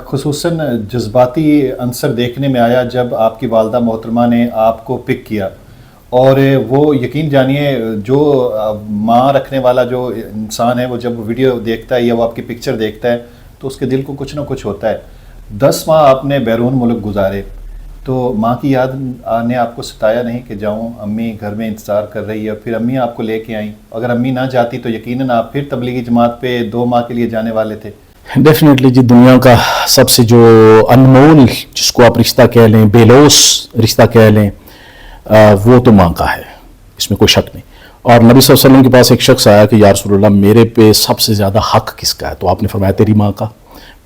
خصوصاً جذباتی عنصر دیکھنے میں آیا جب آپ کی والدہ محترمہ نے آپ کو پک کیا، اور وہ یقین جانیے جو ماں رکھنے والا جو انسان ہے وہ جب ویڈیو دیکھتا ہے یا وہ آپ کی پکچر دیکھتا ہے تو اس کے دل کو کچھ نہ کچھ ہوتا ہے۔ 10 ماہ آپ نے بیرون ملک گزارے، تو ماں کی یاد نے آپ کو ستایا نہیں کہ جاؤں، امی گھر میں انتظار کر رہی ہے، پھر امی آپ کو لے کے آئیں؟ اگر امی نہ جاتی تو یقیناً آپ پھر تبلیغی جماعت پہ 2 ماہ کے لیے جانے والے تھے۔ ڈیفینیٹلی جی، دنیا کا سب سے جو انمول جس کو آپ رشتہ کہہ لیں، بے لوث رشتہ کہہ لیں، وہ تو ماں کا ہے، اس میں کوئی شک نہیں۔ اور نبی صلی اللہ علیہ وسلم کے پاس ایک شخص آیا کہ یا رسول اللہ میرے پہ سب سے زیادہ حق کس کا ہے؟ تو آپ نے فرمایا تیری ماں کا۔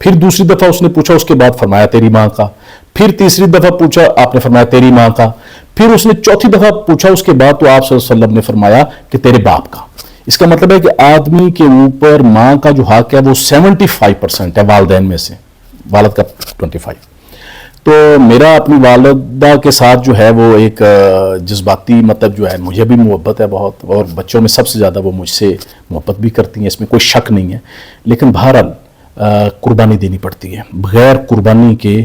پھر دوسری دفعہ اس نے پوچھا، اس کے بعد فرمایا تیری ماں کا۔ پھر تیسری دفعہ پوچھا، آپ نے فرمایا تیری ماں کا۔ پھر اس نے چوتھی دفعہ پوچھا اس کے بعد، تو آپ صلی اللہ علیہ وسلم نے فرمایا کہ تیرے باپ کا۔ اس کا مطلب ہے کہ آدمی کے اوپر ماں کا جو حق ہے وہ 75% ہے والدین میں سے، والد کا 25۔ تو میرا اپنی والدہ کے ساتھ جو ہے وہ ایک جذباتی مطلب جو ہے، مجھے بھی محبت ہے بہت، اور بچوں میں سب سے زیادہ وہ مجھ سے محبت بھی کرتی ہیں، اس میں کوئی شک نہیں ہے۔ لیکن بہرحال قربانی دینی پڑتی ہے، بغیر قربانی کے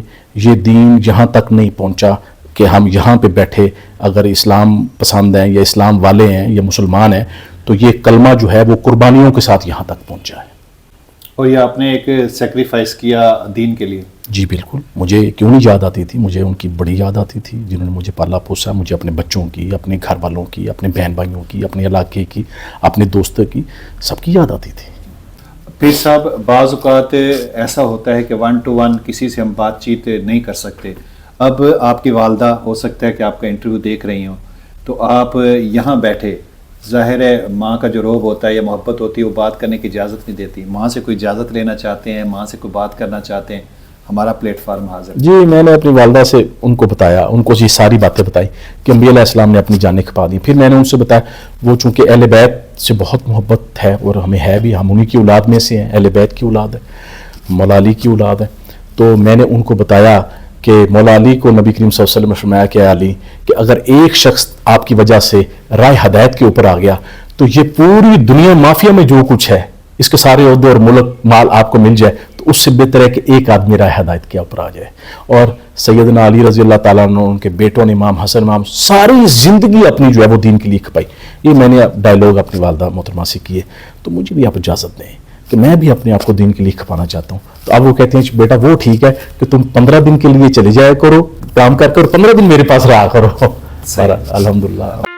یہ دین یہاں تک نہیں پہنچا کہ ہم یہاں پہ بیٹھے اگر اسلام پسند ہیں یا اسلام والے ہیں یا مسلمان ہیں تو یہ کلمہ جو ہے وہ قربانیوں کے ساتھ یہاں تک پہنچا ہے۔ اور یہ آپ نے ایک سیکریفائس کیا دین کے لیے؟ جی بالکل، مجھے کیوں نہیں یاد آتی تھی، مجھے ان کی بڑی یاد آتی تھی جنہوں نے مجھے پالا پوسا، مجھے اپنے بچوں کی، اپنے گھر والوں کی، اپنے بہن بھائیوں کی، اپنے علاقے کی، اپنے دوستوں کی، سب کی یاد آتی تھی۔ پھر صاحب بعض اوقات ایسا ہوتا ہے کہ 1 to 1 کسی سے ہم بات چیت نہیں کر سکتے۔ اب آپ کی والدہ ہو سکتا ہے کہ آپ کا انٹرویو دیکھ رہی ہوں، تو آپ یہاں بیٹھے، ظاہر ہے ماں کا جو روب ہوتا ہے یا محبت ہوتی ہے وہ بات کرنے کی اجازت نہیں دیتی، ماں سے کوئی اجازت لینا چاہتے ہیں، ماں سے کوئی بات کرنا چاہتے ہیں، ہمارا پلیٹ فارم حاضر۔ جی میں نے اپنی والدہ سے ان کو بتایا، ان کو یہ ساری باتیں بتائی کہ انبیاء علیہ السلام نے اپنی جانیں کھپا دی۔ پھر میں نے ان سے بتایا وہ چونکہ اہل بیت سے بہت محبت ہے اور ہمیں ہے بھی، ہم انہی کی اولاد میں سے ہیں، اہل بیت کی اولاد ہے، مولا علی کی اولاد ہے۔ تو میں نے ان کو بتایا کہ مولا علی کو نبی کریم صلی اللہ علیہ وسلم نے فرمایا کہ علی کہ اگر ایک شخص آپ کی وجہ سے راہ ہدایت کے اوپر آ گیا تو یہ پوری دنیا مافیا میں جو کچھ ہے، اس کے سارے عہدے اور ملک مال آپ کو مل جائے تو اس سے بہتر ہے کہ ایک آدمی راہ ہدایت کے اوپر آ جائے۔ اور سیدنا علی رضی اللہ تعالیٰ عنہ، ان کے بیٹوں نے امام حسن امام، ساری زندگی اپنی جو ہے وہ دین کے لیے کھپائی۔ یہ میں نے ڈائلاگ اپنی والدہ محترمہ سے کیے، تو مجھے بھی آپ اجازت دیں کہ میں بھی اپنے آپ کو دین کے لیے کھپانا چاہتا ہوں۔ تو اب وہ کہتے ہیں بیٹا وہ ٹھیک ہے کہ تم 15 دن کے لیے چلے جایا کرو کام کر کر، 15 دن میرے پاس رہا کرو۔ الحمدللہ۔